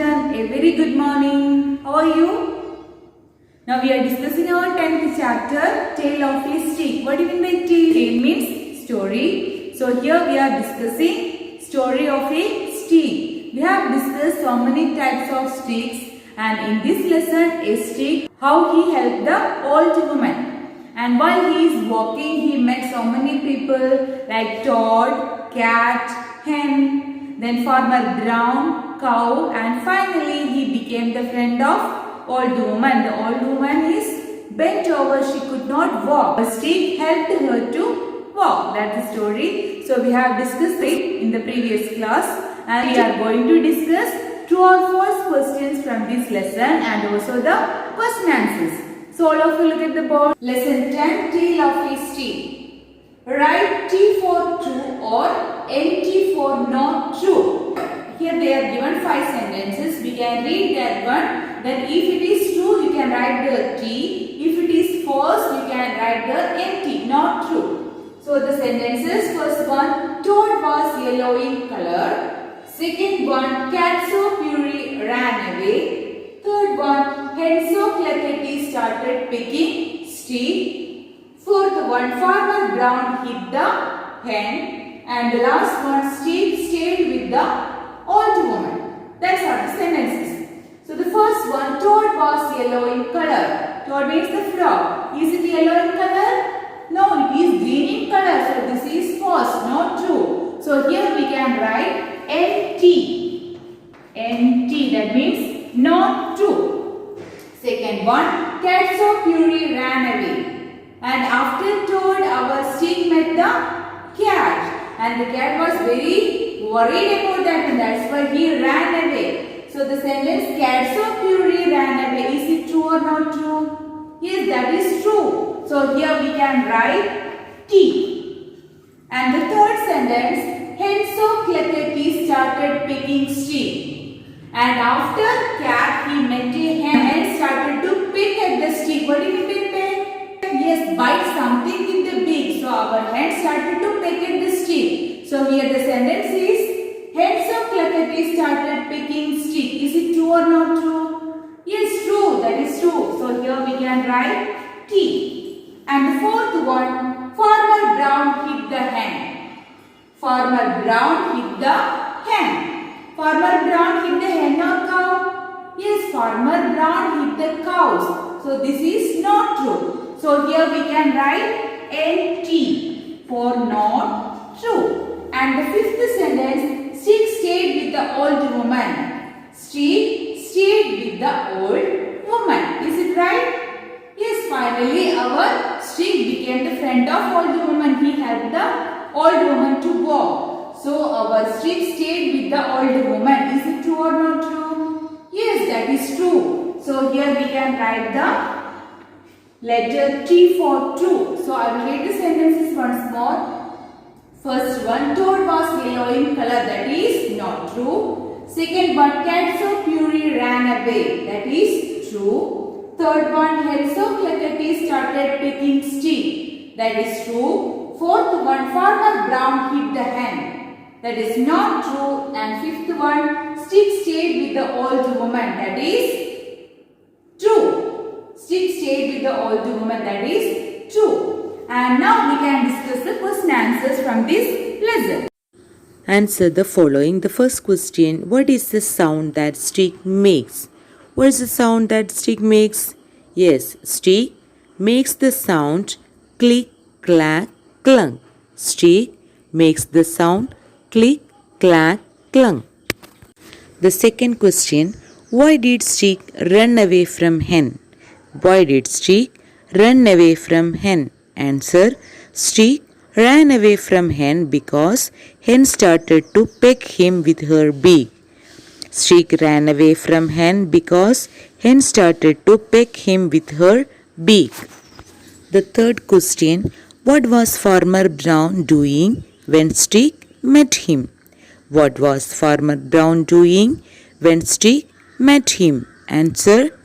children, a very good morning. How are you? Now we are discussing our 10th chapter, Tale of a Stick. What do you mean by tale? Tale means story. So here we are discussing story of a stick. We have discussed so many types of sticks, and in this lesson a stick, how he helped the old woman. And while he is walking, he met so many people like toad, cat, hen, then farmer brown, cow, and finally he became the friend of old woman. The old woman is bent over, she could not walk. A stick helped her to walk. That's the story. So we have discussed it in the previous class, and we are going to discuss true or false questions from this lesson and also the question answers. So all of you look at the board. Lesson 10, Tale of a Stick. Write T for true or NT for not true. Here they are given 5 sentences. We can read that one. Then if it is true, you can write the T. If it is false, you can write the NT, not true. So the sentences, first one, toad was yellow in color. Second one, cat so fury ran away. Third one, hen so cluckety started picking stick. Fourth one, farmer brown hit the hen. And the last one, stick stayed with the old woman. That's all the sentences. So the first one, toad was yellow in color. Toad means the frog. Is it yellow in color? No, it is green in color. So this is false, not true. So here we can write NT. NT, that means not true. Second one, cat so fury ran away. And after toad, our stick met the cat. And the cat was very worried about that, and that's why he ran away. So the sentence, cat so fury ran away. Is it true or not true? Yes, that is true. So here we can write T. And the third sentence, hen so cluckety started picking stick. And after cat, he met a hen and started to pick at the stick. What do you mean by pick? Yes, bite something with the beak. So our hen started to pick at the stick. So here the sentence is, hen so cluckety started picking stick. Is it true or not true? Yes, true. That is true. So here we can write T. And the fourth one, farmer brown hit the hen. Farmer brown hit the hen. Farmer brown hit the hen or cow? Yes, farmer brown hit the cows. So this is not true. So here we can write NT for not true. And the fifth sentence, stick stayed with the old woman. Stick stayed with the old woman. Is it right? Yes, finally our stick became the friend of old woman. He helped the old woman to walk. So our stick stayed with the old woman. Is it true or not true? Yes, that is true. So here we can write the letter T for true. So I will read the sentences once more. First one, toad was yellow in color. That is not true. Second one, cat so fury ran away. That is true. Third one, hen so cluckety started picking stick. That is true. Fourth one, farmer brown hit the hen. That is not true. And fifth one, stick stayed with the old woman. That is true. Stick stayed with the old woman. That is true. And now we can discuss the question answers from this lesson. Answer the following. The first question, what is the sound that stick makes? What is the sound that stick makes? Yes, stick makes the sound click, clack, clunk. Stick makes the sound click, clack, clunk. The second question, why did stick run away from hen? Why did stick run away from hen? Answer, stick ran away from hen because hen started to peck him with her beak. Stick ran away from hen because hen started to peck him with her beak. The third question, what was Farmer Brown doing when Stick met him? What was Farmer Brown doing when Stick met him? Answer,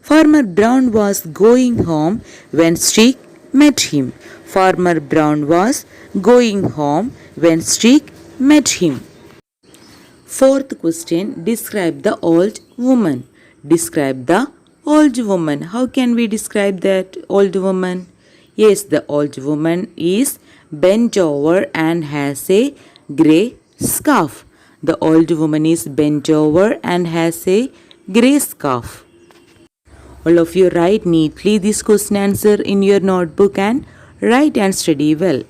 Farmer Brown was going home when Stick met him. Farmer Brown was going home when Stick met him. Fourth question, describe the old woman. Describe the old woman. How can we describe that old woman? Yes, the old woman is bent over and has a grey scarf. The old woman is bent over and has a grey scarf. All of you write neatly this question answer in your notebook and write and study well.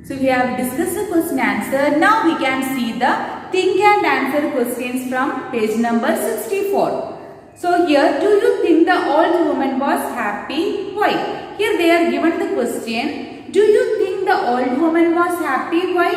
So we have discussed the question answer. Now we can see the think and answer questions from page number 64. So here, do you think the old woman was happy? Why? Here they are given the question. Do you think the old woman was happy? Why?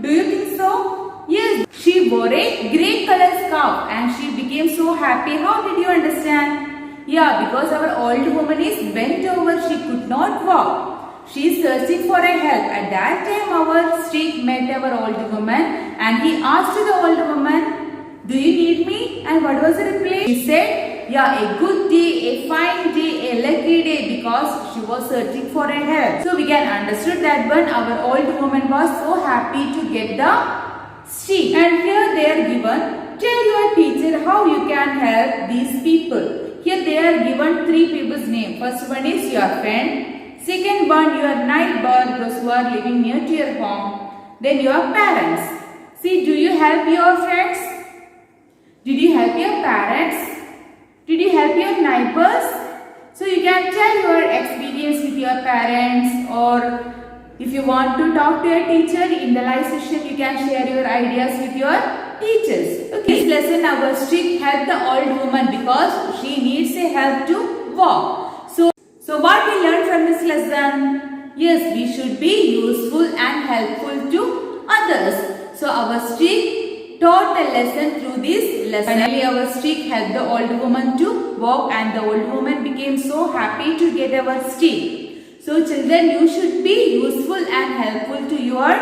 Do you think so? Yes, she wore a grey color scarf and she became so happy. How did you understand? Yeah, because our old woman is bent over. She could not walk. She is searching for a help. At that time, our streak met our old woman and he asked the old woman, do you need me? And what was the reply? She said, yeah, a good day, a fine day, a lucky day, because she was searching for a help. So we can understand that when our old woman was so happy to get the streak. And here they are given, tell your teacher how you can help these people. Here they are given three people's name. First one is your friend. Second one, your neighbor, those who are living near to your home. Then your parents. See, do you help your friends? Did you help your parents? Did you help your neighbors? So you can tell your experience with your parents, or if you want to talk to your teacher in the live session, you can share your ideas with your teachers. Okay. This lesson our streak helped the old woman because she needs a help to walk. So what we learned from this lesson? Yes, we should be useful and helpful to others. So our streak taught the lesson through this lesson. Finally, our streak helped the old woman to walk and the old woman became so happy to get our streak. So children, you should be useful and helpful to your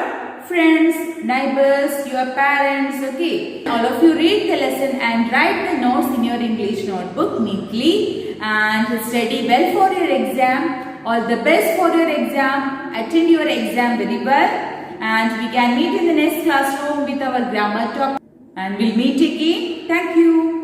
friends, neighbors, your parents. Okay. All of you read the lesson and write the notes in your English notebook neatly. And study well for your exam. All the best for your exam. Attend your exam very well. And we can meet in the next classroom with our grammar topic. And we'll meet again. Thank you.